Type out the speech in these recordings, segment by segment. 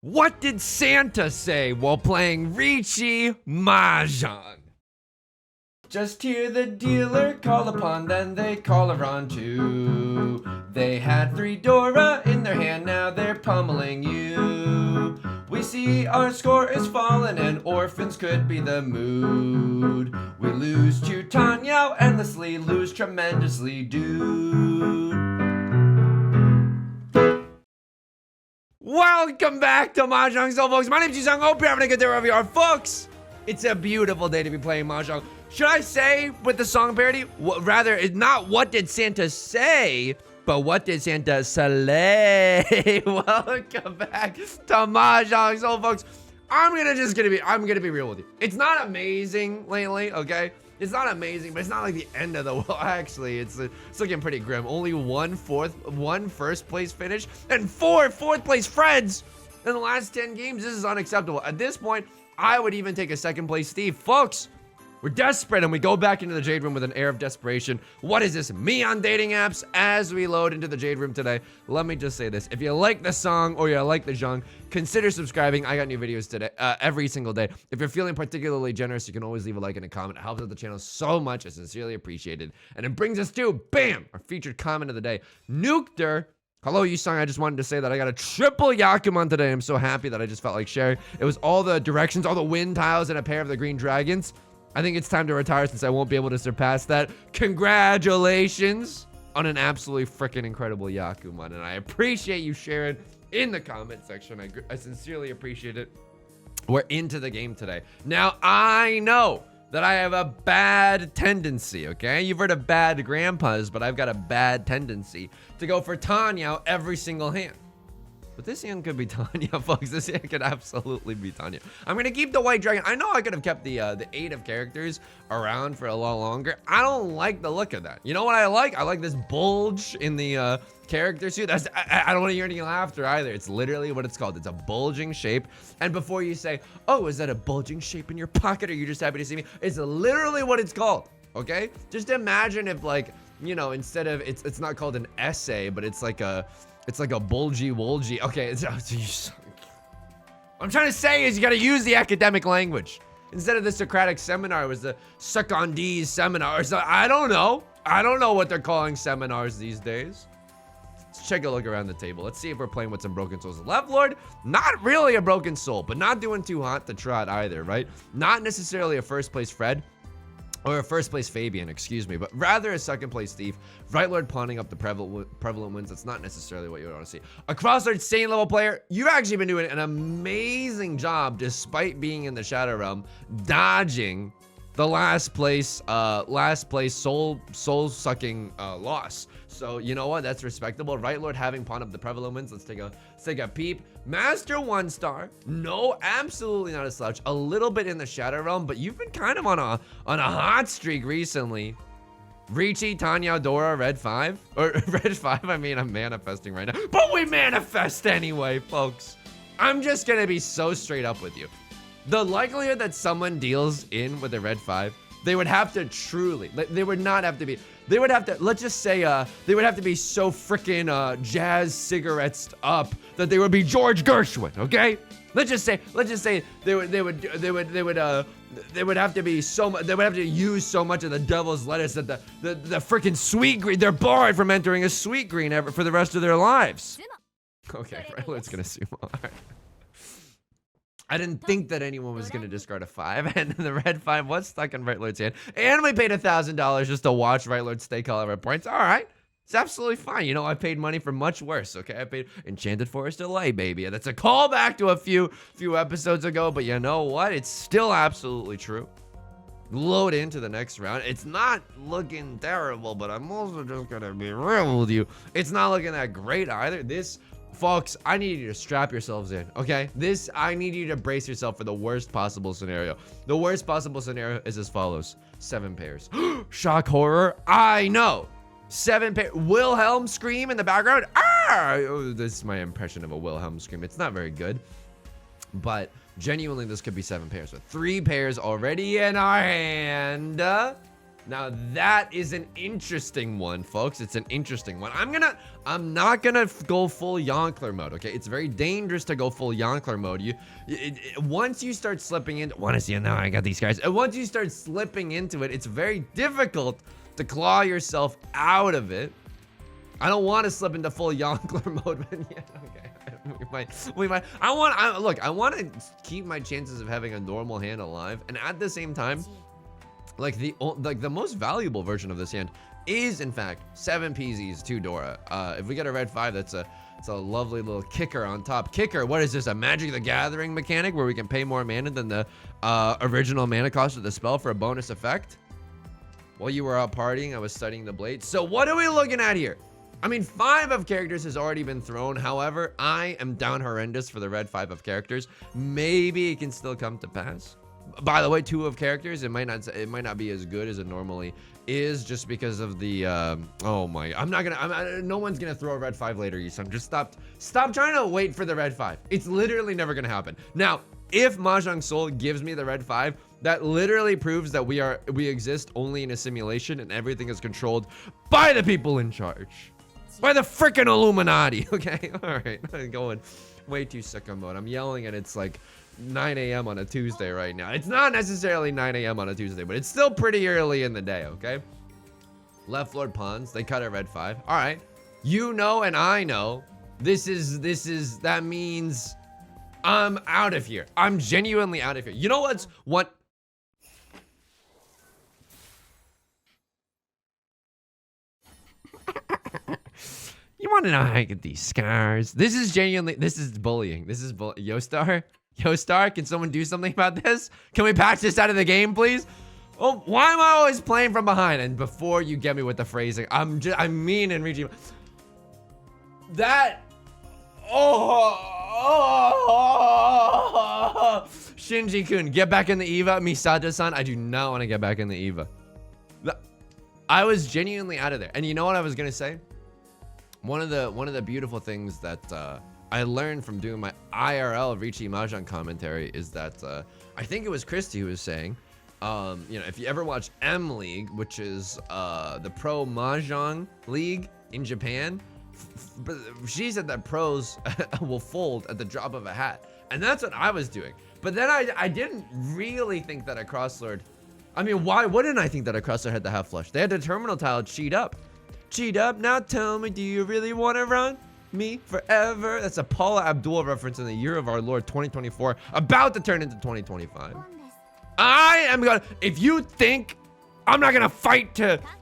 What did Santa say while playing Riichi Mahjong? Just hear the dealer call upon, then they call her on too. They had 3 Dora in their hand, now they're pummeling you. We see our score is falling and orphans could be the mood. We lose to Tenhou endlessly, lose tremendously, dude. Welcome back to Mahjong Soul, folks. My name's Yusong. Hope you're having a good day wherever you are, folks. It's a beautiful day to be playing Mahjong. Should I say with the song parody? Rather, it's not what did Santa say, but what did Santa slay? Welcome back to Mahjong Soul, folks. I'm gonna be real with you. It's not amazing lately, okay? It's not amazing, but it's not like the end of the world. Actually, it's looking pretty grim. Only one first place finish and 4 fourth place friends in the last 10 games. This is unacceptable. At this point, I would even take a second place Steve. Folks, we're desperate and we go back into the Jade Room with an air of desperation. What is this? Me on dating apps as we load into the Jade Room today. Let me just say this. If you like the song or you like the genre, consider subscribing. I got new videos today, every single day. If you're feeling particularly generous, you can always leave a like and a comment. It helps out the channel so much. I sincerely appreciate it. And it brings us to, bam, our featured comment of the day. Nukter. Hello, Yusong. I just wanted to say that I got a triple Yakuman today. I'm so happy that I just felt like sharing. It was all the directions, all the wind tiles, and a pair of the green dragons. I think it's time to retire since I won't be able to surpass that. Congratulations on an absolutely freaking incredible Yakuman. And I appreciate you sharing in the comment section. I sincerely appreciate it. We're into the game today. Now, I know that I have a bad tendency, okay? You've heard of bad grandpas, but I've got a bad tendency to go for Tenhou every single hand. But this hand could be Tenhou, folks. This hand could absolutely be Tenhou. I'm going to keep the white dragon. I know I could have kept the 8 of characters around for a lot longer. I don't like the look of that. You know what I like? I like this bulge in the character suit. I don't want to hear any laughter either. It's literally what it's called. It's a bulging shape. And before you say, oh, is that a bulging shape in your pocket? Or are you just happy to see me? It's literally what it's called, okay? Just imagine if, like, you know, instead of, it's not called an essay, but it's like a bulgy wolgy. Okay, what I'm trying to say is you gotta use the academic language. Instead of the Socratic seminar, it was the Secondese seminar. So I don't know. I don't know what they're calling seminars these days. Let's take a look around the table. Let's see if we're playing with some broken souls. Left Lord, not really a broken soul, but not doing too hot to trot either, right? Not necessarily a first place Fred. Or a first place Fabian, excuse me, but rather a second place Thief. Right Lord pawning up the prevalent wins. That's not necessarily what you want to see. A Crosslord Sane level player, you've actually been doing an amazing job despite being in the Shadow Realm, dodging the last place soul sucking loss. So you know what? That's respectable. Right Lord having pawned up the prevalent wins. Let's take a peep. Master 1 star. No, absolutely not a slouch. A little bit in the Shadow Realm, but you've been kind of on a hot streak recently. Riichi, Tenhou, Dora, Red 5. Or Red 5, I mean, I'm manifesting right now. But we manifest anyway, folks. I'm just gonna be so straight up with you. The likelihood that someone deals in with a Red 5, they would have to truly, they would not have to be, they would have to, let's just say, they would have to be so freaking jazz cigarettes up that they would be George Gershwin, okay? Let's just say they would have to be so much, they would have to use so much of the devil's lettuce that the freaking sweet green, they're barred from entering a sweet green ever for the rest of their lives. Okay, right, let's gonna assume. All right. I didn't think that anyone was going to discard a 5, and the Red 5 was stuck in Right Lord's hand. And we paid $1,000 just to watch Right Lord stake all of our points. All right. It's absolutely fine. You know, I paid money for much worse, okay? I paid Enchanted Forest Delay, baby. That's a callback to a few episodes ago, but you know what? It's still absolutely true. Load into the next round. It's not looking terrible, but I'm also just going to be real with you. It's not looking that great either. Folks, I need you to strap yourselves in, okay? I need you to brace yourself for the worst possible scenario. The worst possible scenario is as follows. 7 pairs. Shock horror. I know. 7 pairs. Wilhelm scream in the background. Ah! Oh, this is my impression of a Wilhelm scream. It's not very good. But genuinely, this could be 7 pairs. With 3 pairs already in our hand. Now that is an interesting one, folks. It's an interesting one. I'm not gonna go full Yonkler mode, okay? It's very dangerous to go full Yonkler mode. Once you start slipping into, wanna see it now? I got these guys. And once you start slipping into it, it's very difficult to claw yourself out of it. I don't want to slip into full Yonkler mode, but yeah, okay. We might. I want to keep my chances of having a normal hand alive, and at the same time, like the most valuable version of this hand is in fact 7 PZ's 2 Dora. If we get a red 5, it's a lovely little kicker on top. Kicker, what is this? A Magic the Gathering mechanic where we can pay more mana than the original mana cost of the spell for a bonus effect? While you were out partying, I was studying the blade. So what are we looking at here? I mean, 5 of characters has already been thrown. However, I am down horrendous for the red 5 of characters. Maybe it can still come to pass. By the way, 2 of characters, it might not be as good as it normally is, just because of the oh my, no one's gonna throw a red 5 later, Yusong. Just stop trying to wait for the red 5. It's literally never gonna happen. Now, if Mahjong Soul gives me the red 5, that literally proves that we exist only in a simulation and everything is controlled by the people in charge. By the freaking Illuminati, okay? All right, I'm going way too sicko mode. I'm yelling and it's like 9 a.m. on a Tuesday right now. It's not necessarily 9 a.m. on a Tuesday, but it's still pretty early in the day, okay? Left Lord Pawns, they cut a red 5. All right, you know and I know that means I'm out of here. I'm genuinely out of here. You know what? You want to know how I get these scars? This is bullying. Yostar, can someone do something about this? Can we patch this out of the game, please? Oh, why am I always playing from behind? And before you get me with the phrasing, I'm mean and Riichi. That, Shinji-kun, get back in the Eva. Misato-san, I do not want to get back in the Eva. I was genuinely out of there. And you know what I was gonna say? One of the beautiful things that I learned from doing my IRL Riichi Mahjong commentary is that I think it was Christy who was saying, you know, if you ever watch M League, which is the pro Mahjong league in Japan, she said that pros will fold at the drop of a hat, and that's what I was doing. But then I didn't really think that a crosslord. I mean, why wouldn't I think that a crosslord had the half flush? They had the terminal tile cheat up. Cheat up, now tell me, do you really want to run me forever? That's a Paula Abdul reference in the year of our Lord 2024, about to turn into 2025. I am gonna, if you think I'm not gonna fight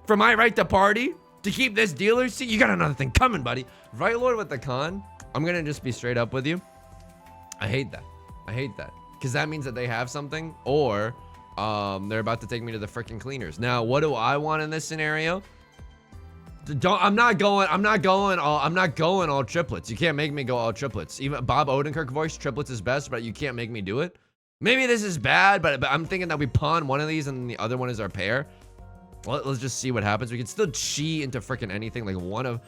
for my right to party, to keep this dealer seat, you got another thing coming, buddy. Right, Lord, with the con, I'm gonna just be straight up with you. I hate that. I hate that. Because that means that they have something, or they're about to take me to the freaking cleaners. Now, what do I want in this scenario? I'm not going all triplets. You can't make me go all triplets. Even Bob Odenkirk voice, triplets is best, but you can't make me do it. Maybe this is bad, but I'm thinking that we pawn one of these and the other one is our pair. Let's just see what happens. We can still chi into freaking anything, like one of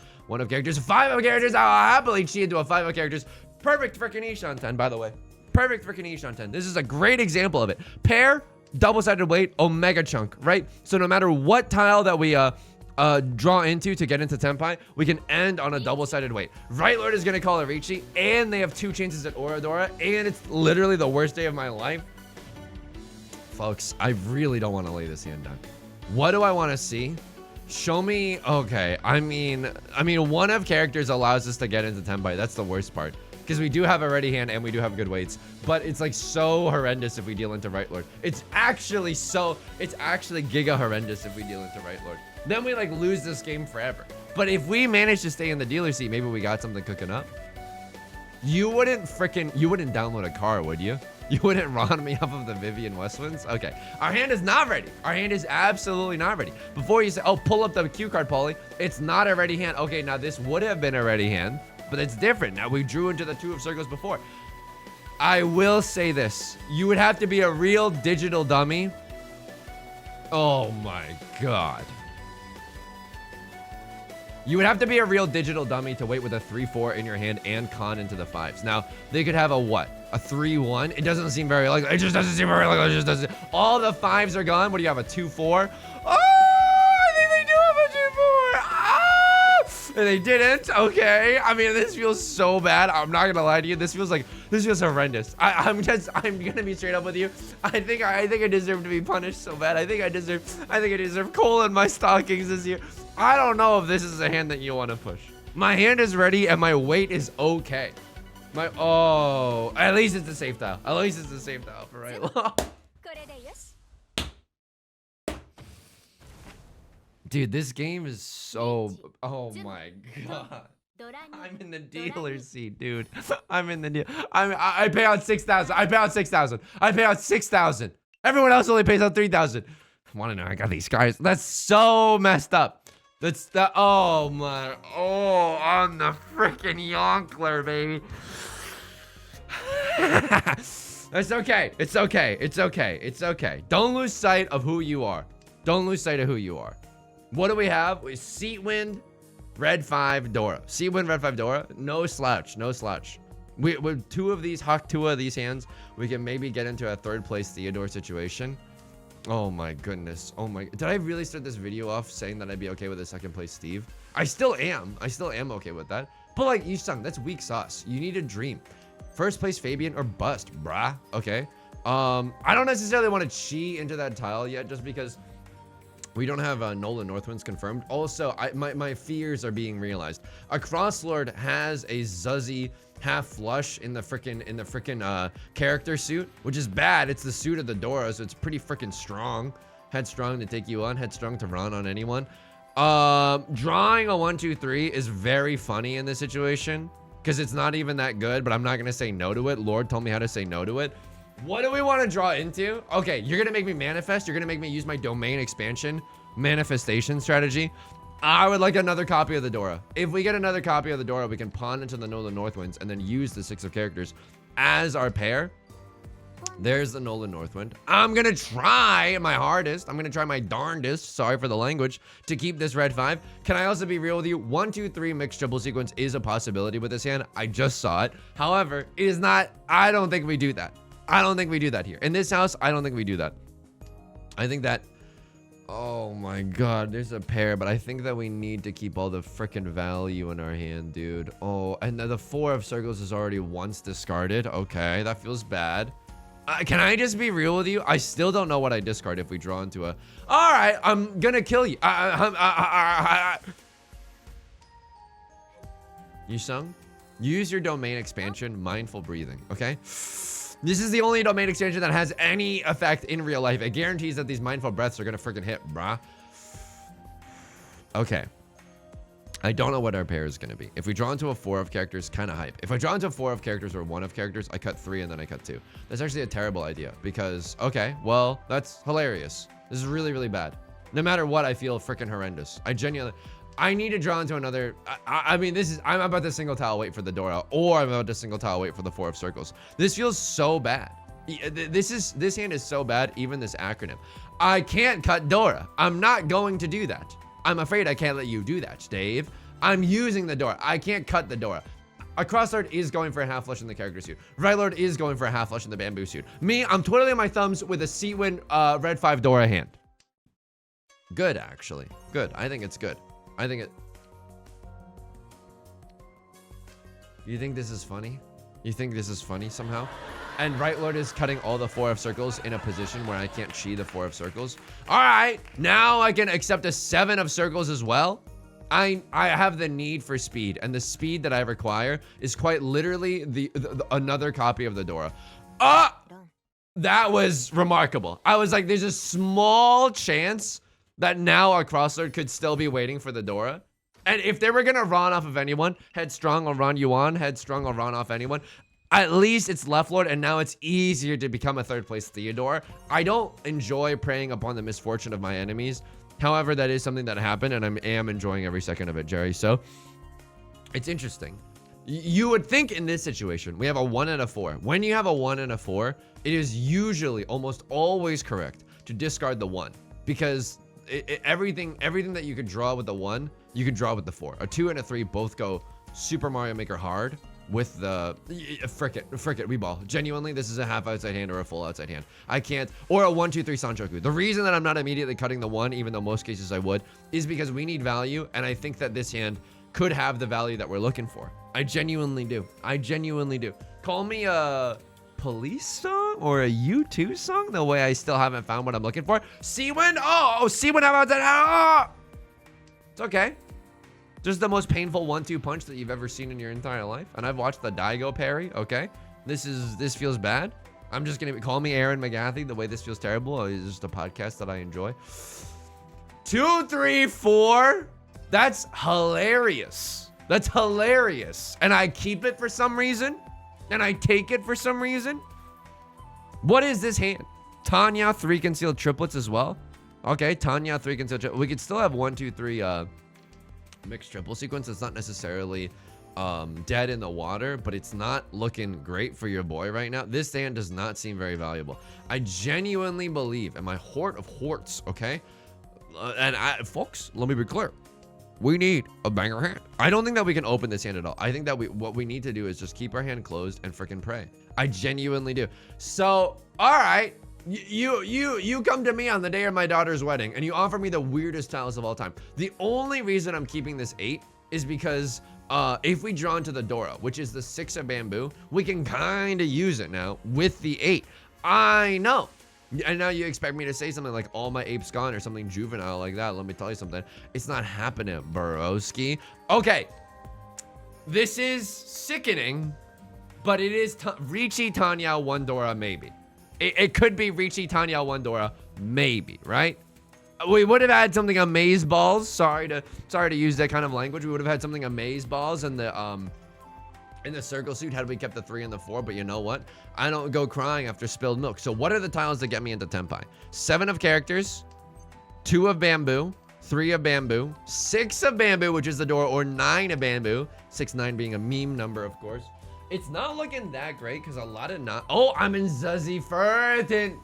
characters. 5 of characters, I'll happily chi into a 5 of characters. Perfect freaking Ishan 10, by the way. Perfect freaking Ishan 10. This is a great example of it. Pair, double-sided weight, omega chunk, right? So no matter what tile that we draw into to get into Tenpai, we can end on a double-sided weight. Right Lord is gonna call a Riichi, and they have 2 chances at Oradora, and it's literally the worst day of my life. Folks, I really don't want to lay this hand down. What do I want to see? Show me, okay, I mean, one of characters allows us to get into Tenpai. That's the worst part. Because we do have a ready hand and we do have good weights, but it's like so horrendous if we deal into Right Lord. It's actually giga horrendous if we deal into Right Lord. Then we like lose this game forever. But if we manage to stay in the dealer seat, maybe we got something cooking up. You wouldn't download a car, would you? You wouldn't run me off of the Vivian Westwinds? Okay, our hand is not ready. Our hand is absolutely not ready. Before you say, oh, pull up the cue card, Paulie. It's not a ready hand. Okay, now this would have been a ready hand, but it's different. Now we drew into the 2 of circles before. I will say this. You would have to be a real digital dummy. Oh my God. You would have to be a real digital dummy to wait with a 3-4 in your hand and con into the 5s. Now, they could have a what? A 3-1? It doesn't seem very likely. It just doesn't seem very likely. It just doesn't. All the 5s are gone. What do you have? A 2-4? Oh! They didn't. Okay. I mean, this feels so bad. I'm not gonna lie to you. This feels horrendous. I'm gonna be straight up with you. I think I deserve to be punished so bad. I think I deserve coal in my stockings this year. I don't know if this is a hand that you want to push. My hand is ready and my weight is okay. At least it's a safe tile. At least it's a safe tile for right. Dude, this game is so... Oh my god. I'm in the dealer's seat, dude. I'm in the deal. I pay out 6,000. I pay out 6,000. I pay out 6,000. Everyone else only pays out 3,000. I want to know. I got these guys. That's so messed up. Oh my. Oh, I'm the freaking yonkler, baby. It's okay. It's okay. It's okay. It's okay. Don't lose sight of who you are. Don't lose sight of who you are. What do we have? Seat Wind, Red 5, Dora. Seat Wind, Red 5, Dora. No slouch. No slouch. With two of these hands, we can maybe get into a third place Theodore situation. Oh my goodness. Oh my. Did I really start this video off saying that I'd be okay with a second place Steve? I still am. I still am okay with that. But like, Yusong, that's weak sauce. You need a dream. First place Fabian or bust, brah. Okay. I don't necessarily want to cheat into that tile yet, just because we don't have Nolan Northwinds confirmed. Also, my fears are being realized. A Crosslord has a Zuzzy half flush in the frickin' character suit, which is bad. It's the suit of the Dora, so it's pretty frickin' strong. Headstrong to take you on, headstrong to run on anyone. Drawing a 1, 2, 3 is very funny in this situation because it's not even that good, but I'm not gonna say no to it. Lord told me how to say no to it. What do we want to draw into? Okay, you're gonna make me manifest. You're gonna make me use my domain expansion manifestation strategy. I would like another copy of the Dora. If we get another copy of the Dora, we can pawn into the Nolan Northwinds and then use the 6 of characters as our pair. There's the Nolan Northwind. I'm gonna try my hardest. I'm gonna try my darndest, sorry for the language, to keep this red 5. Can I also be real with you? 1, 2, 3 mixed triple sequence is a possibility with this hand. I just saw it. However, it is not, I don't think we do that. I don't think we do that here. In this house, I don't think we do that. I think that, oh my god, there's a pair, but I think that we need to keep all the freaking value in our hand, dude. Oh, and the 4 of circles is already once discarded. Okay, that feels bad. Can I just be real with you? I still don't know what I discard if we draw into a... All right, I'm gonna kill you. Yusong, use your domain expansion, mindful breathing, okay? This is the only domain expansion that has any effect in real life. It guarantees that these mindful breaths are gonna freaking hit, brah. Okay. I don't know what our pair is gonna be. If we draw into a 4 of characters, kind of hype. If I draw into a 4 of characters or 1 of characters, I cut 3 and then I cut 2. That's actually a terrible idea because, okay, well, that's hilarious. This is really, really bad. No matter what, I feel freaking horrendous. I need to draw into another. I mean, I'm about to single tile wait for the Dora, or I'm about to single tile wait for the 4 of circles. This feels so bad. This hand is so bad, even this acronym. I can't cut Dora. I'm not going to do that. I'm afraid I can't let you do that, Dave. I'm using the Dora. I can't cut the Dora. A Crosslord is going for a half flush in the character suit. Right Lord is going for a half flush in the bamboo suit. Me, I'm twiddling my thumbs with a Seatwind red 5 Dora hand. Good, actually. Good. I think it's good. I think it... You think this is funny? You think this is funny somehow? And Right Lord is cutting all the 4 of circles in a position where I can't chi the 4 of circles. All right, now I can accept a 7 of circles as well. I have the need for speed, and the speed that I require is quite literally the another copy of the Dora. That was remarkable. I was like, there's a small chance that now our Crosslord could still be waiting for the Dora. And if they were gonna run off of anyone, Headstrong will run you on, Headstrong will run off anyone. At least it's Left Lord, and now it's easier to become a 3rd place Theodore. I don't enjoy preying upon the misfortune of my enemies. However, that is something that happened, and I am enjoying every second of it, Jerry. So, it's interesting. You would think in this situation, we have a 1 and a 4. When you have a 1 and a 4, it is usually, almost always correct to discard the 1. Because everything that you could draw with the 1, you could draw with the 4. A 2 and a 3 both go Super Mario Maker hard with the frick it, we ball. Genuinely, this is a half outside hand or a full outside hand. I can't, or a 1, 2, 3 Sanchoku. The reason that I'm not immediately cutting the 1, even though most cases I would, is because we need value, and I think that this hand could have the value that we're looking for. I genuinely do. I genuinely do. Call me a police song or a U2 song, the way I still haven't found what I'm looking for. Seawind? Oh, Seawind, how about that? Oh! It's okay. Just the most painful 1-2 punch that you've ever seen in your entire life. And I've watched the Daigo parry, okay? This feels bad. I'm just gonna call me Aaron McGathy. The way this feels terrible is just a podcast that I enjoy. 2, 3, 4. That's hilarious. That's hilarious. And I keep it for some reason. And I take it for some reason. What is this hand? Tanya, 3 concealed triplets as well. Okay, Tanya, 3 concealed triplets. We could still have 1, 2, 3 mixed triple sequence. It's not necessarily dead in the water, but it's not looking great for your boy right now. This hand does not seem very valuable. I genuinely believe, in my hort of horts, okay? Folks, let me be clear. We need a banger hand. I don't think that we can open this hand at all. I think that what we need to do is just keep our hand closed and freaking pray. I genuinely do. So, all right. You come to me on the day of my daughter's wedding and you offer me the weirdest tiles of all time. The only reason I'm keeping this 8 is because if we draw into the Dora, which is the 6 of bamboo, we can kind of use it now with the 8. I know. And now you expect me to say something like all my apes gone or something juvenile like that. Let me tell you something. It's not happening, Borowski. Okay. This is sickening, but it is Riichi Tanya 1 Dora maybe. It could be Riichi Tanya 1 Dora maybe, right? We would have had something amaze balls. Sorry to use that kind of language. We would have had something amaze balls in the circle suit had we kept the 3 and the 4, but you know what? I don't go crying after spilled milk. So what are the tiles that get me into Tenpai? 7 of characters, 2 of bamboo, 3 of bamboo, 6 of bamboo, which is the door, or 9 of bamboo. 6, 9 being a meme number, of course. It's not looking that great because a lot of oh, I'm in Zuzzy Furton.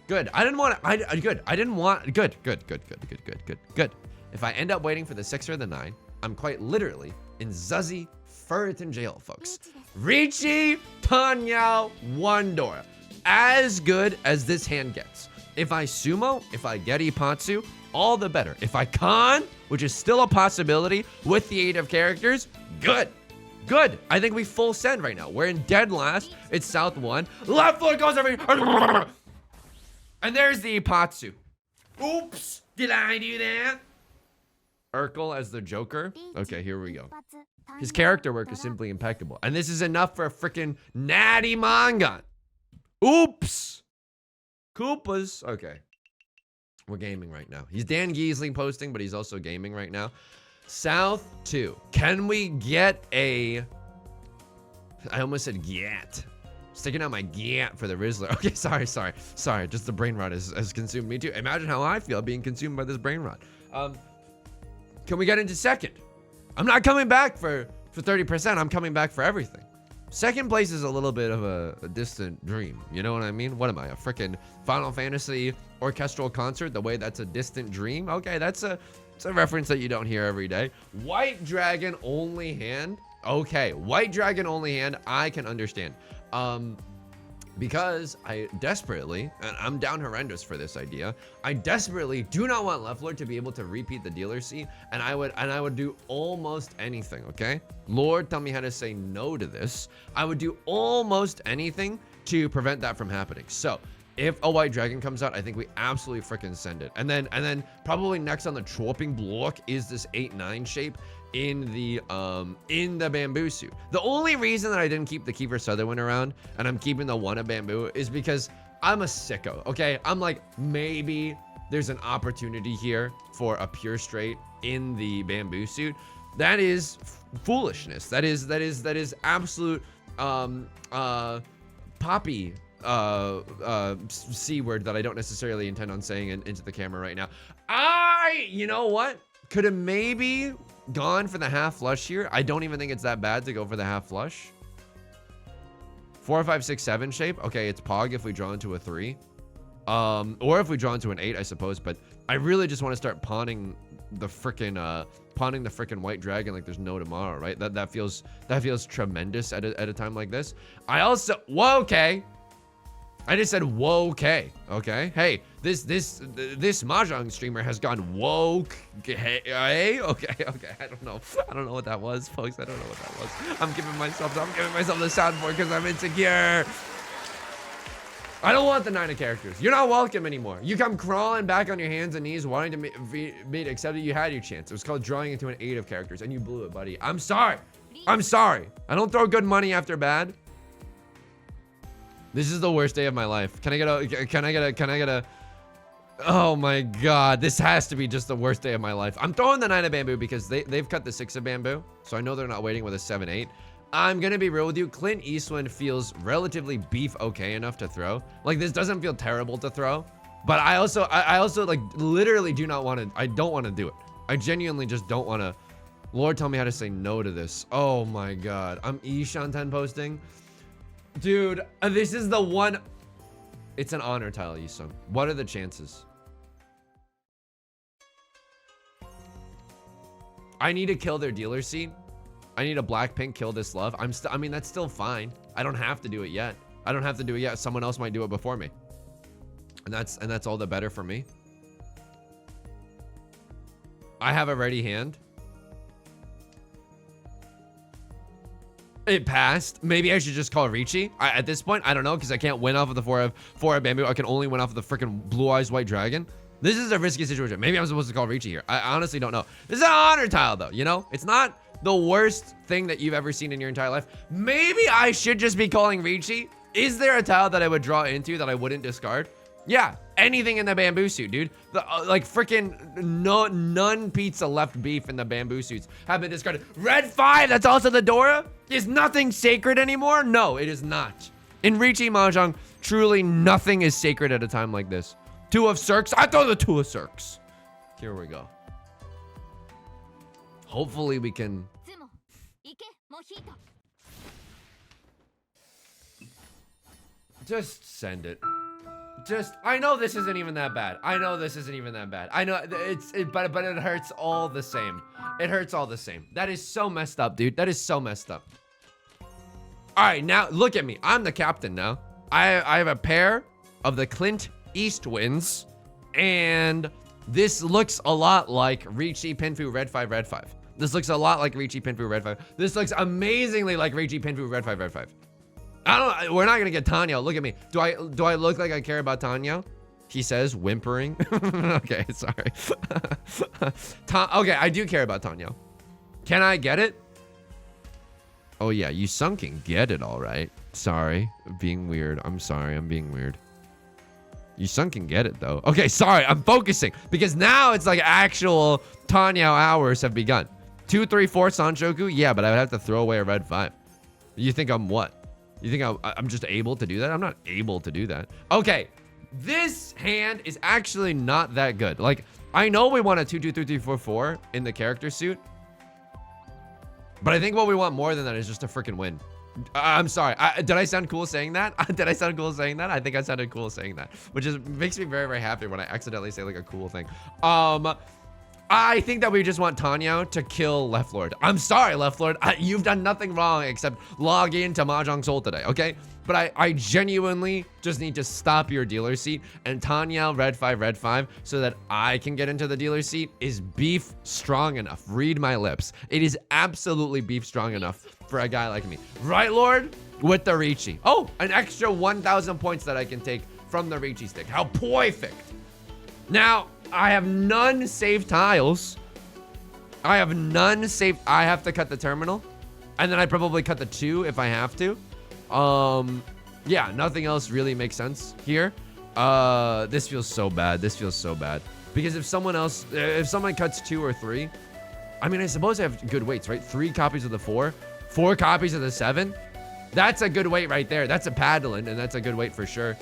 Good. I didn't want to. Good. I didn't want. Good. If I end up waiting for the 6 or the 9, I'm quite literally in Zuzzy Furton jail, folks. Riichi Tanya 1 Dora. As good as this hand gets. If I sumo, if I get Ipatsu, all the better. If I con, which is still a possibility with the 8 of characters, good. Good. I think we full send right now. We're in dead last. It's South 1. Left foot goes every. And there's the Ipatsu. Oops. Did I do that? Urkel as the Joker. Okay, here we go. His character work is simply impeccable. And this is enough for a freaking natty manga. Oops. Koopas. Okay. We're gaming right now. He's Dan Giesling posting, but he's also gaming right now. South 2. Can we get a... I almost said get. Sticking out my get for the Rizzler. Okay, sorry. Just the brain rot has consumed me too. Imagine how I feel being consumed by this brain rot. Can we get into second? I'm not coming back for 30%. I'm coming back for everything. Second place is a little bit of a distant dream. You know what I mean? What am I, a freaking Final Fantasy orchestral concert? The way that's a distant dream? Okay, it's a reference that you don't hear every day. White Dragon only hand. Okay, White Dragon only hand. I can understand. Because I desperately, and I'm down horrendous for this idea, I desperately do not want Leflord to be able to repeat the dealer seat, and I would do almost anything, okay? Lord, tell me how to say no to this. I would do almost anything to prevent that from happening. So, if a White Dragon comes out, I think we absolutely freaking send it. And then probably next on the chopping block is this 8-9 shape in the bamboo suit. The only reason that I didn't keep the Kiefer Sutherland around and I'm keeping the 1 of bamboo is because I'm a sicko, okay? I'm like, maybe there's an opportunity here for a pure straight in the bamboo suit. That is foolishness. That is absolute poppy C word that I don't necessarily intend on saying into the camera right now. You know what? Could have maybe gone for the half flush here. I don't even think it's that bad to go for the half flush. 4, 5, 6, 7 shape. Okay, it's Pog if we draw into a 3. Or if we draw into an 8, I suppose. But I really just want to start pawning the freaking White Dragon like there's no tomorrow, right? That feels tremendous at a time like this. I also, whoa, okay. I just said whoa, okay. Hey, this Mahjong streamer has gone woke. Hey, okay. I don't know what that was, folks. I don't know what that was. I'm giving myself the soundboard because I'm insecure. I don't want the 9 of characters. You're not welcome anymore. You come crawling back on your hands and knees wanting to meet, except that you had your chance. It was called drawing into an 8 of characters and you blew it, buddy. I'm sorry. I don't throw good money after bad. This is the worst day of my life. Can I get a, oh my God. This has to be just the worst day of my life. I'm throwing the 9 of bamboo because they've cut the 6 of bamboo. So I know they're not waiting with a 7-8. I'm gonna be real with you. Clint Eastwood feels relatively beef okay enough to throw. Like, this doesn't feel terrible to throw, but I also like literally do not want to. I don't want to do it. I genuinely just don't want to. Lord, tell me how to say no to this. Oh my God, I'm Ishan10 posting, dude. This is the one. It's an honor tile, Yusong. What are the chances? I need to kill their dealer seat. I need a Blackpink kill this love. I mean, that's still fine. I don't have to do it yet. Someone else might do it before me. And that's all the better for me. I have a ready hand. It passed. Maybe I should just call Riichi. At this point, I don't know, because I can't win off of the four of bamboo. I can only win off of the freaking blue eyes white dragon. This is a risky situation. Maybe I'm supposed to call Riichi here. I honestly don't know. This is an honor tile, though, you know? It's not the worst thing that you've ever seen in your entire life. Maybe I should just be calling Riichi. Is there a tile that I would draw into that I wouldn't discard? Yeah, anything in the bamboo suit, dude. Like freaking none pizza left beef in the bamboo suits have been discarded. Red 5, that's also the Dora? Is nothing sacred anymore? No, it is not. In Riichi Mahjong, truly nothing is sacred at a time like this. 2 of Cirques. I throw the 2 of Cirques. Here we go. Hopefully we can. Just send it. I know this isn't even that bad. I know but it hurts all the same. It hurts all the same. That is so messed up, dude. That is so messed up. All right, now look at me. I'm the captain now. I have a pair of the Clint Eastwinds, and this looks a lot like Riichi Pinfu Red 5 Red 5. This looks a lot like Riichi Pinfu Red 5. This looks amazingly like Riichi Pinfu Red 5 Red 5. We're not gonna get Tenhou. Look at me. Do I look like I care about Tenhou? He says, whimpering. Okay, sorry. Okay, I do care about Tenhou. Can I get it? Oh yeah, Yusong can get it, all right. Sorry, being weird. I'm sorry, I'm being weird. Yusong can get it though. Okay, sorry, I'm focusing because now it's like actual Tenhou hours have begun. 2, 3, 4 Sanshoku? Yeah, but I would have to throw away a red 5. You think I'm what? You think I'm just able to do that? I'm not able to do that. Okay, this hand is actually not that good. Like, I know we want a 2, 2, 3, 3, 4, 4 in the character suit, but I think what we want more than that is just a freaking win. I'm sorry. Did I sound cool saying that? Did I sound cool saying that? I think I sounded cool saying that, which makes me very, very happy when I accidentally say like a cool thing. I think that we just want Tenhou to kill Left Lord. I'm sorry, Left Lord. You've done nothing wrong except log into Mahjong Soul today, okay? But I genuinely just need to stop your dealer seat, and Tenhou Red 5 so that I can get into the dealer seat is beef strong enough. Read my lips. It is absolutely beef strong enough for a guy like me. Right, Lord? With the Riichi. Oh, an extra 1,000 points that I can take from the Riichi stick. How perfect. Now, I have none saved tiles. I have none saved. I have to cut the terminal. And then I probably cut the 2 if I have to. Yeah, nothing else really makes sense here. This feels so bad. This feels so bad. Because if someone cuts 2 or 3, I mean, I suppose I have good weights, right? 3 copies of the 4, 4 copies of the 7. That's a good weight right there. That's a paddling, and that's a good weight for sure.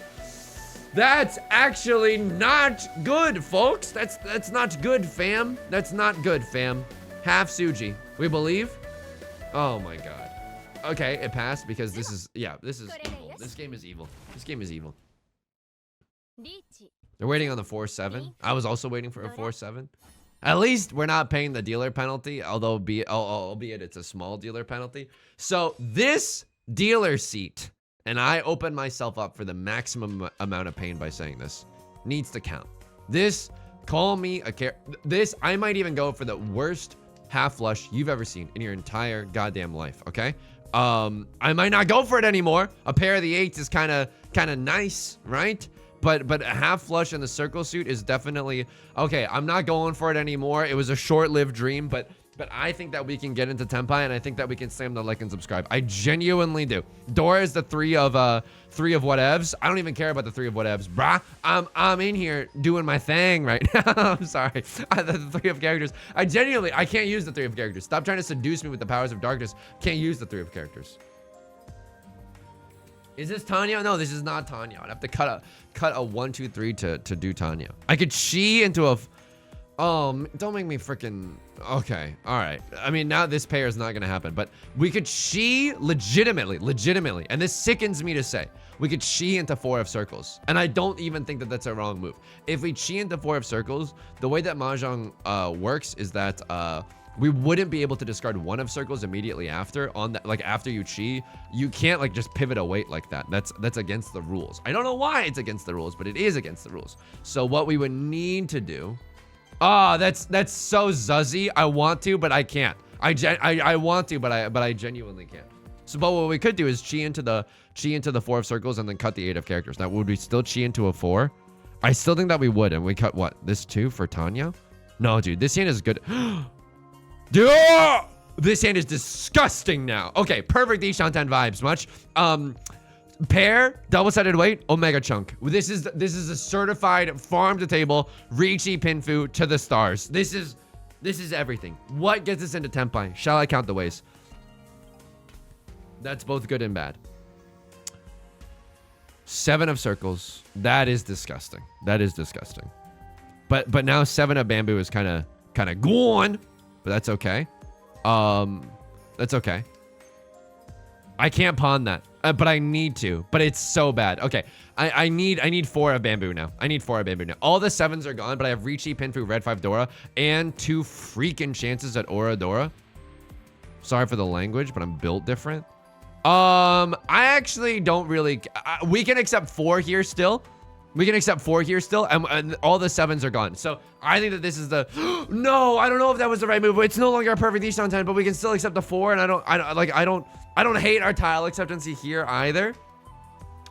That's actually not good, folks. That's not good, fam. That's not good, fam. Half Suji. We believe? Oh my god. Okay, it passed because this is evil. This game is evil. This game is evil. They're waiting on the 4-7. I was also waiting for a 4-7. At least we're not paying the dealer penalty, albeit it's a small dealer penalty. So this dealer seat and I open myself up for the maximum amount of pain by saying this, needs to count. This, call me a this, I might even go for the worst half flush you've ever seen in your entire goddamn life, okay? I might not go for it anymore. A pair of the 8s is kind of nice, right? But a half flush in the circle suit is definitely okay. I'm not going for it anymore. It was a short-lived dream, but I think that we can get into Tenpai, and I think that we can slam the like and subscribe. I genuinely do. Dora is the 3 of whatevs. I don't even care about the 3 of whatevs, brah. I'm in here doing my thing right now. I'm sorry. The 3 of characters. I can't use the 3 of characters. Stop trying to seduce me with the powers of darkness. Can't use the 3 of characters. Is this Tanya? No, this is not Tanya. I'd have to cut a 1, 2, 3 to do Tanya. I could chi into a. Don't make me freaking. Okay, all right. I mean, now this pair is not gonna happen, but we could chi legitimately, and this sickens me to say, we could chi into 4 of circles, and I don't even think that that's a wrong move. If we chi into 4 of circles, the way that Mahjong works is that we wouldn't be able to discard 1 of circles immediately after on that. Like after you chi, you can't like just pivot a weight like that. That's against the rules. I don't know why it's against the rules, but it is against the rules. So what we would need to do. Oh, that's so zuzzy. I want to, but I can't. I want to, but I genuinely can't. So, but what we could do is chi into the 4 of circles and then cut the 8 of characters. Now, would we still chi into a 4? I still think that we would, and we cut what? This 2 for Tanya? No, dude, this hand is good. Dude, this hand is disgusting now. Okay, perfect Ishanten vibes, much. Pair, double-sided weight, Omega Chunk. This is a certified farm-to-table Riichi Pinfu to the stars. This is everything. What gets us into Tenpai? Shall I count the ways? That's both good and bad. 7 of circles. That is disgusting. That is disgusting. But now 7 of bamboo is kind of gone. But that's okay. That's okay. I can't pawn that. But I need to. But it's so bad. Okay. I need 4 of bamboo now. I need 4 of bamboo now. All the 7s are gone, but I have Riichi, Pinfu, Red 5 Dora, and 2 freaking chances at Aura Dora. Sorry for the language, but I'm built different. I actually don't really. We can accept 4 here still. We can accept 4 here still, and all the 7s are gone. So I think that this is the. No, I don't know if that was the right move. It's no longer a perfect Ishan 10, but we can still accept the 4, and I don't hate our tile acceptancy here either.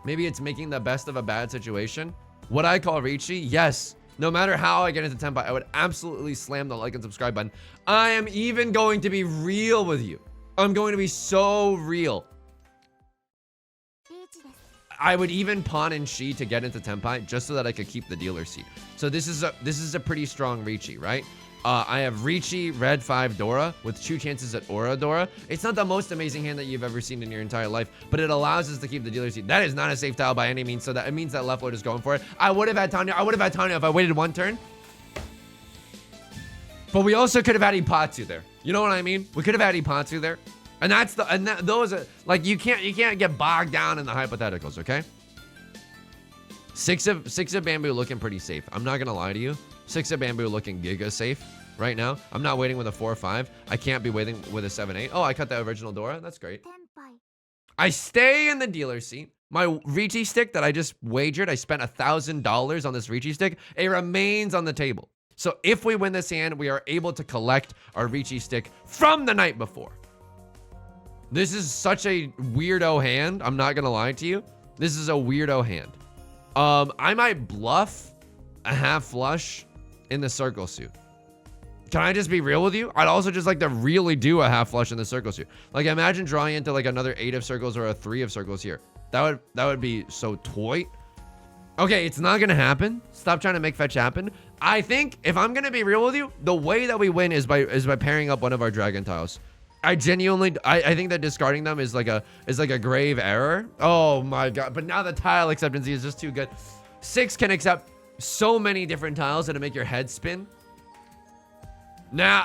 Maybe it's making the best of a bad situation. What I call Riichi, yes. No matter how I get into Tenpai, I would absolutely slam the like and subscribe button. I am even going to be real with you. I'm going to be so real. I would even pawn in chi to get into Tenpai just so that I could keep the dealer seat. So this is a pretty strong Riichi, right? I have Riichi, Red 5 Dora with 2 chances at Aura Dora. It's not the most amazing hand that you've ever seen in your entire life, but it allows us to keep the dealer seat. That is not a safe tile by any means, so that it means that left lord is going for it. I would have had Tanya. I would have had Tanya if I waited 1 turn. But we also could have had Ipatsu there. You know what I mean? We could have had Ipatsu there. And those are like you can't get bogged down in the hypotheticals, okay? 6 of bamboo looking pretty safe. I'm not gonna lie to you. 6 of bamboo looking giga safe right now. I'm not waiting with a 4-5. I can't be waiting with a 7-8. Oh, I cut the original Dora. That's great. I stay in the dealer seat. My Riichi stick that I just wagered, I spent $1,000 on this Riichi stick. It remains on the table. So if we win this hand, we are able to collect our Riichi stick from the night before. This is such a weirdo hand. I'm not gonna lie to you. This is a weirdo hand. I might bluff a half flush in the circle suit. Can I just be real with you? I'd also just like to really do a half flush in the circle suit. Like imagine drawing into like another 8 of circles or a 3 of circles here. That would be so toy. Okay, it's not gonna happen. Stop trying to make fetch happen. I think if I'm gonna be real with you, the way that we win is by pairing up one of our dragon tiles. I genuinely, I think that discarding them is like a grave error. Oh my god! But now the tile acceptancy is just too good. 6 can accept so many different tiles that'll make your head spin. Now,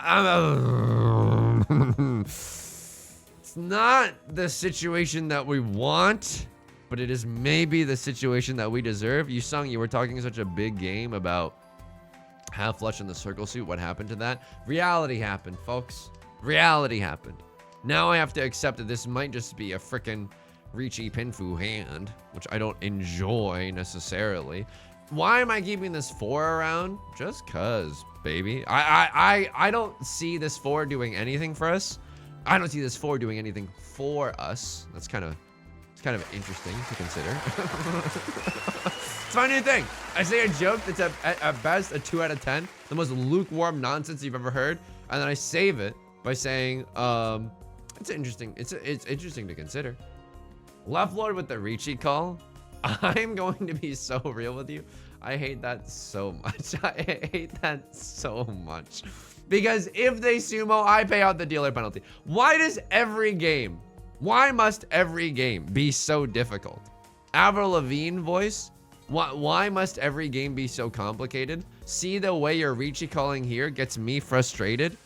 it's not the situation that we want, but it is maybe the situation that we deserve. Yusong, you were talking such a big game about half flush in the circle suit. What happened to that? Reality happened, folks. Reality happened. Now I have to accept that this might just be a freaking Riichi Pinfu hand, which I don't enjoy necessarily. Why am I keeping this 4 around? Just cause, baby. I don't see this 4 doing anything for us. I don't see this 4 doing anything for us. It's kind of interesting to consider. It's my new thing. I say a joke that's at best a 2 out of 10, the most lukewarm nonsense you've ever heard, and then I save it by saying, it's interesting. It's interesting to consider. Left Lord with the Riichi call. I'm going to be so real with you. I hate that so much. I hate that so much. Because if they sumo, I pay out the dealer penalty. Why must every game be so difficult? Avril Lavigne voice? Why must every game be so complicated? See the way your Riichi calling here gets me frustrated?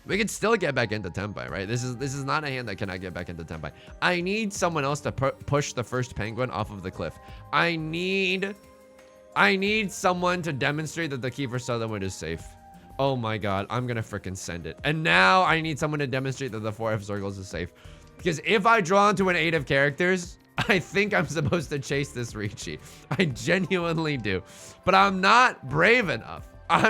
We could still get back into Tenpai, right? This is not a hand that cannot get back into Tenpai. I need someone else to push the first penguin off of the cliff. I need someone to demonstrate that the key for Sutherland is safe. Oh my god, I'm gonna freaking send it. And now I need someone to demonstrate that the 4F circles is safe. Because if I draw into an 8 of characters, I think I'm supposed to chase this Riichi. I genuinely do. But I'm not brave enough. I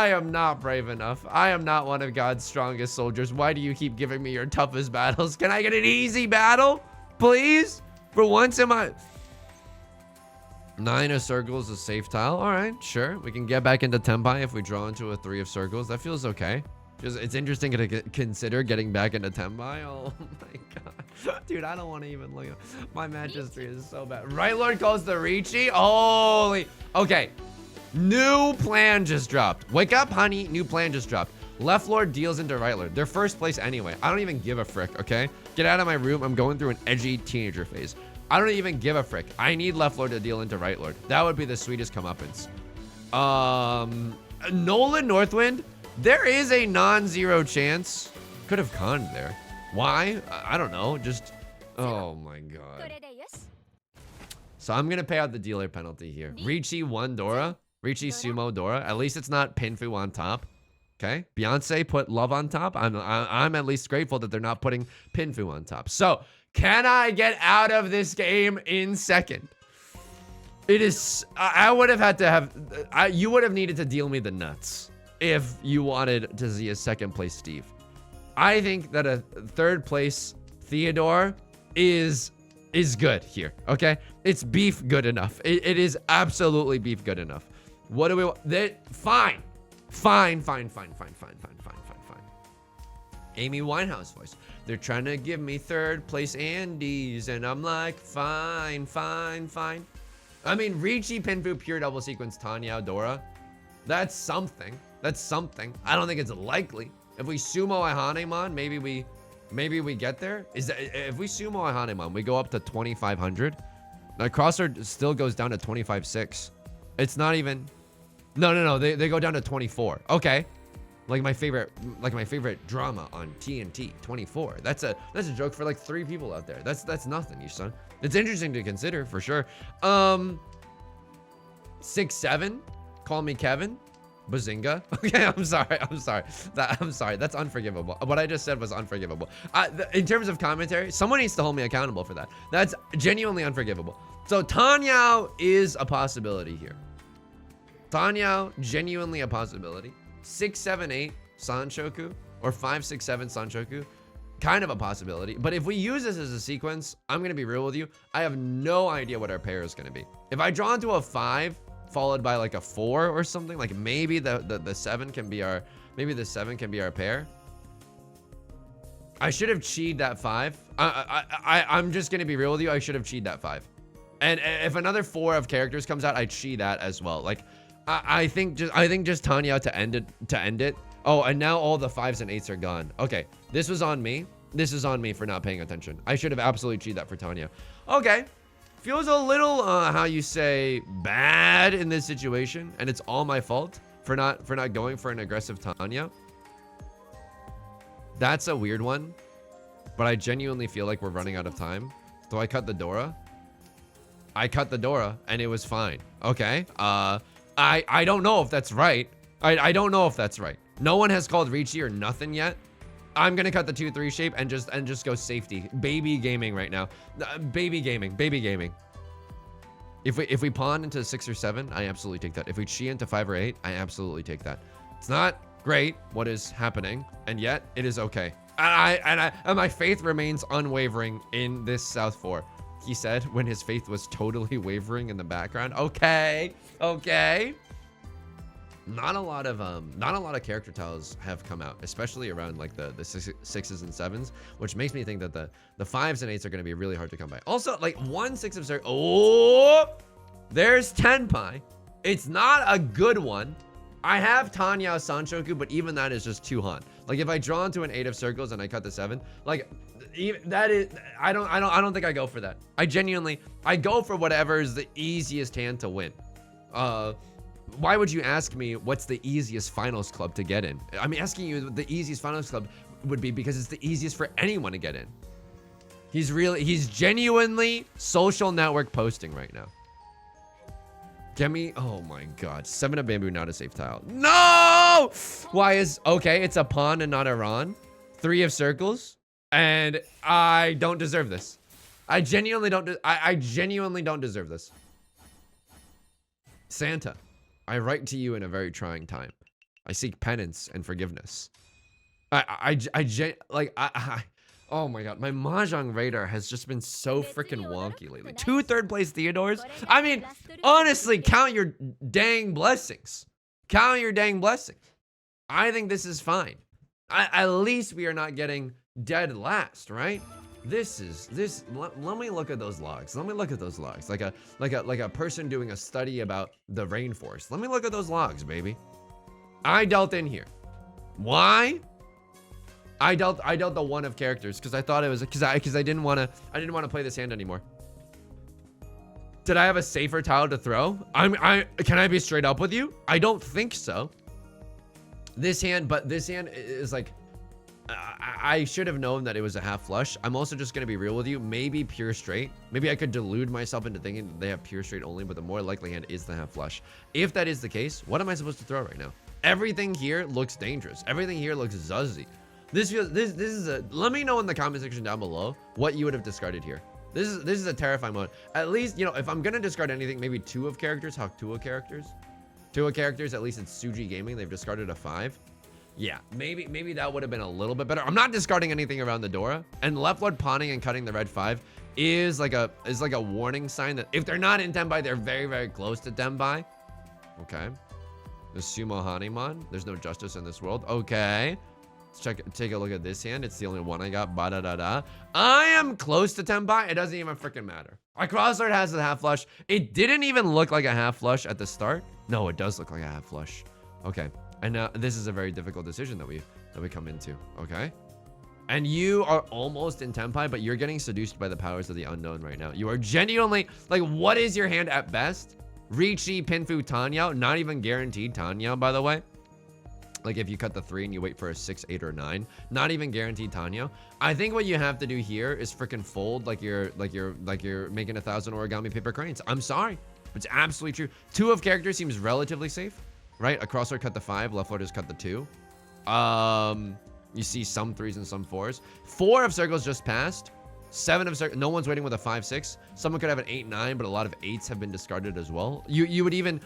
am not brave enough. I am not one of God's strongest soldiers. Why do you keep giving me your toughest battles? Can I get an easy battle? Please? For once in my... 9 of circles is safe tile. All right, sure. We can get back into Tenpai if we draw into a 3 of circles. That feels okay. It's interesting to consider getting back into Tenpai. Oh my god. Dude, I don't want to even look. My match history is so bad. Right Lord calls the Riichi. Holy... Okay. New plan just dropped. Wake up, honey. New plan just dropped. Left Lord deals into Right Lord. They're first place anyway. I don't even give a frick, okay? Get out of my room. I'm going through an edgy teenager phase. I don't even give a frick. I need Left Lord to deal into Right Lord. That would be the sweetest comeuppance. Nolan Northwind. There is a non-zero chance. Could have conned there. Why? I don't know. Just... Oh my god. So I'm going to pay out the dealer penalty here. Riichi 1 Dora. Riichi Sumo Dora. At least it's not Pinfu on top. Okay. Beyonce put love on top. I'm at least grateful that they're not putting Pinfu on top. So can I get out of this game in second? It is... I would have had to have... you would have needed to deal me the nuts if you wanted to see a second place Steve. I think that a 3rd place Theodore is good here. Okay. It's beef good enough. It is absolutely beef good enough. What do we want? Fine. Amy Winehouse voice. They're trying to give me 3rd place Andes, and I'm like, fine. I mean, Riichi, Pinfu, pure double sequence, Tanya, Dora. That's something. I don't think it's likely. If we sumo a Hanemon, maybe we get there. If we sumo a Hanemon, we go up to 2,500. Now Crossword still goes down to 25.6. It's not even... No. They go down to 24. Okay. Like my favorite drama on TNT, 24. That's a joke for like 3 people out there. That's nothing, you son. It's interesting to consider for sure. 6-7. Call me Kevin. Bazinga. Okay, I'm sorry. I'm sorry. That's unforgivable. What I just said was unforgivable. In terms of commentary, someone needs to hold me accountable for that. That's genuinely unforgivable. So Tanyao is a possibility here. Tanyao, genuinely a possibility. 6-7-8 Sanshoku or 5-6-7 Sanshoku, kind of a possibility. But if we use this as a sequence, I'm gonna be real with you. I have no idea what our pair is gonna be. If I draw into a 5 followed by like a 4 or something, like maybe the 7 can be our pair. I should have cheated that 5. I'm just gonna be real with you. I should have cheated that 5. And if another 4 of characters comes out, I cheat that as well. Like I think just Tanya to end it. Oh, and now all the 5s and 8s are gone. Okay, this was on me. This is on me for not paying attention. I should have absolutely cheated that for Tanya. Okay. Feels a little, how you say, bad in this situation, and it's all my fault for not going for an aggressive Tanya. That's a weird one, but I genuinely feel like we're running out of time. Do I cut the Dora? I cut the Dora, and it was fine. Okay. I don't know if that's right. I don't know if that's right. No one has called Riichi or nothing yet. I'm gonna cut the 2-3 shape and just go safety. Baby gaming right now. Baby gaming. If we pawn into 6 or 7, I absolutely take that. If we chi into 5 or 8, I absolutely take that. It's not great what is happening, and yet it is okay. And my faith remains unwavering in this South 4. He said when his faith was totally wavering in the background. Okay. Not a lot of character tiles have come out, especially around like the 6s and 7s, which makes me think that the 5s and 8s are going to be really hard to come by. Also, like 1 6 of circle. Oh, there's Tenpai. It's not a good one. I have Tanyao Sanchoku, but even that is just too Han. Like if I draw into an 8 of circles and I cut the 7, like that is, I don't think I go for that. I go for whatever is the easiest hand to win. Why would you ask me what's the easiest finals club to get in? I'm asking you what the easiest finals club would be because it's the easiest for anyone to get in. He's genuinely social network posting right now. Get me, oh my God, 7 of bamboo, not a safe tile. No! Why is, okay, it's a pawn and not a Ron. 3 of circles, and I don't deserve this. I genuinely don't deserve this. Santa, I write to you in a very trying time. I seek penance and forgiveness. Oh my God, my Mahjong radar has just been so freaking wonky lately. 2 third-place Theodores? I mean, honestly, count your dang blessings. Count your dang blessings. I think this is fine. At least we are not getting dead last, right? Let me look at those logs. Like a person doing a study about the rainforest. Let me look at those logs, baby. I dealt in here. Why? I dealt the 1 of characters because I thought it was because I didn't want to play this hand anymore. Did I have a safer tile to throw? Can I be straight up with you? I don't think so. This hand is like, I should have known that it was a half flush. I'm also just gonna be real with you. Maybe pure straight. Maybe I could delude myself into thinking that they have pure straight only, but the more likely hand is the half flush. If that is the case, what am I supposed to throw right now? Everything here looks dangerous. Everything here looks zuzzy. This is a, let me know in the comment section down below what you would have discarded here. This is a terrifying mode. At least, you know, if I'm gonna discard anything, maybe 2 of characters. How 2 of characters? 2 of characters, at least it's Suji Gaming. They've discarded a 5. Yeah, maybe that would have been a little bit better. I'm not discarding anything around the Dora. And leftward pawning and cutting the red 5 is like a warning sign that if they're not in Tenbai, they're very, very close to Tenbai. Okay. The Sumo Hanuman. There's no justice in this world. Okay. Let's take a look at this hand. It's the only one I got. Ba-da-da-da. I am close to Tenbai. It doesn't even freaking matter. My crossguard has a half flush. It didn't even look like a half flush at the start. No, it does look like a half flush. Okay. And now this is a very difficult decision that we come into. Okay. And you are almost in Tenpai, but you're getting seduced by the powers of the unknown right now. You are genuinely, like, what is your hand at best? Riichi, Pinfu, Tanyao. Not even guaranteed Tanyao, by the way. Like if you cut the 3 and you wait for a 6, 8, or 9, not even guaranteed Tenhou. I think what you have to do here is freaking fold like you're making 1,000 origami paper cranes. I'm sorry, it's absolutely true. 2 of characters seems relatively safe, right? A crossword cut the 5, left is cut the 2. You see some 3s and some 4s. 4 of circles just passed. 7 of circles. No one's waiting with a 5, 6. Someone could have an 8, 9, but a lot of 8s have been discarded as well. You would even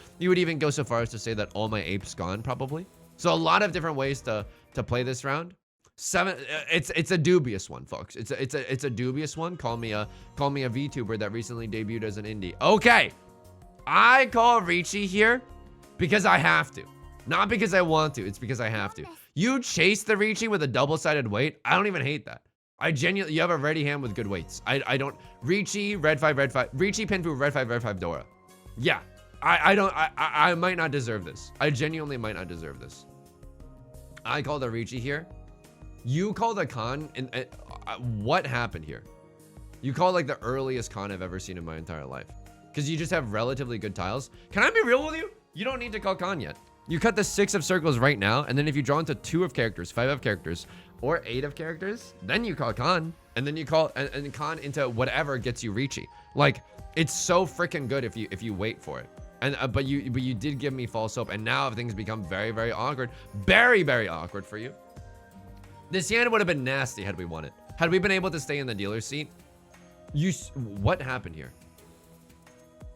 go so far as to say that all my apes gone probably. So a lot of different ways to play this round. 7. It's a dubious one, folks. It's a dubious one. Call me a VTuber that recently debuted as an indie. Okay, I call Riichi here because I have to, not because I want to. It's because I have to. You chase the Riichi with a double-sided weight. I don't even hate that. I genuinely, you have a ready hand with good weights. I don't. Riichi, red 5, Riichi, Pinfu, red 5, Dora. Yeah. I might not deserve this. I genuinely might not deserve this. I called a Riichi here. You called a con, and what happened here? You called like the earliest con I've ever seen in my entire life. Because you just have relatively good tiles. Can I be real with you? You don't need to call con yet. You cut the 6 of circles right now, and then if you draw into 2 of characters, 5 of characters, or 8 of characters, then you call con, and then you call and con into whatever gets you Riichi. Like, it's so freaking good if you wait for it. And but you did give me false hope, and now things become very, very awkward. Very, very awkward for you. This hand would have been nasty had we won it. Had we been able to stay in the dealer's seat. What happened here?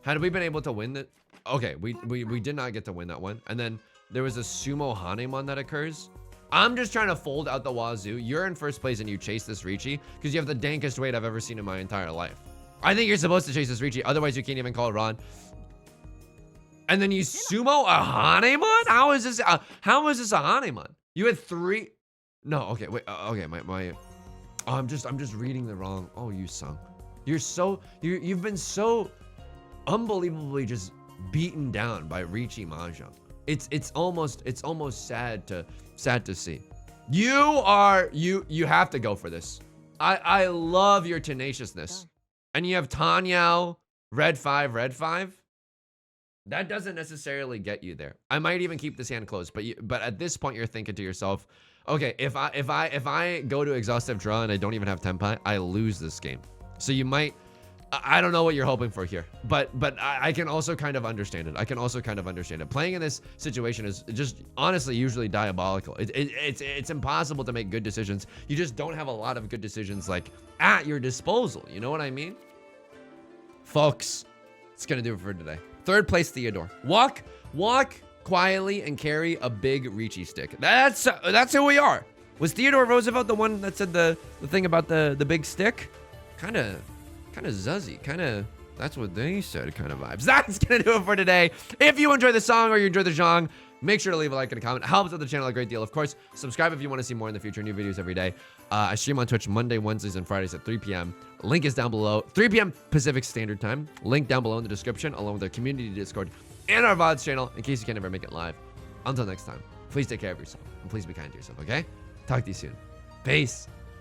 Had we been able to win that? Okay, we did not get to win that one. And then there was a sumo Hanemon that occurs. I'm just trying to fold out the wazoo. You're in first place and you chase this Riichi because you have the dankest weight I've ever seen in my entire life. I think you're supposed to chase this Riichi, otherwise you can't even call it Ron. And then you sumo a Hanemon? How is this a Hanemon? You had 3. No, okay, wait, okay, oh, I'm just reading the wrong. Oh, Yusong. You've been so unbelievably just beaten down by Riichi Mahjong. It's almost sad to see. You have to go for this. I love your tenaciousness. And you have Tenhou, red 5. That doesn't necessarily get you there. I might even keep this hand closed, but at this point you're thinking to yourself, okay, if I go to exhaustive draw and I don't even have Tenpai, I lose this game. So you might, I don't know what you're hoping for here, but I can also kind of understand it. Playing in this situation is just honestly usually diabolical. It's impossible to make good decisions. You just don't have a lot of good decisions like at your disposal. You know what I mean? Folks, it's gonna do it for today. 3rd place, Theodore. Walk quietly and carry a big Riichi stick. That's who we are. Was Theodore Roosevelt the one that said the thing about the big stick? Kind of zuzzy. That's what they said, kind of vibes. That's gonna do it for today. If you enjoy the song or you enjoy the genre, make sure to leave a like and a comment. It helps out the channel a great deal. Of course, subscribe if you want to see more in the future. New videos every day. I stream on Twitch Monday, Wednesdays, and Fridays at 3 p.m. Link is down below. 3 p.m. Pacific Standard Time. Link down below in the description, along with our community Discord and our VODs channel, in case you can never make it live. Until next time, please take care of yourself, and please be kind to yourself, okay? Talk to you soon. Peace.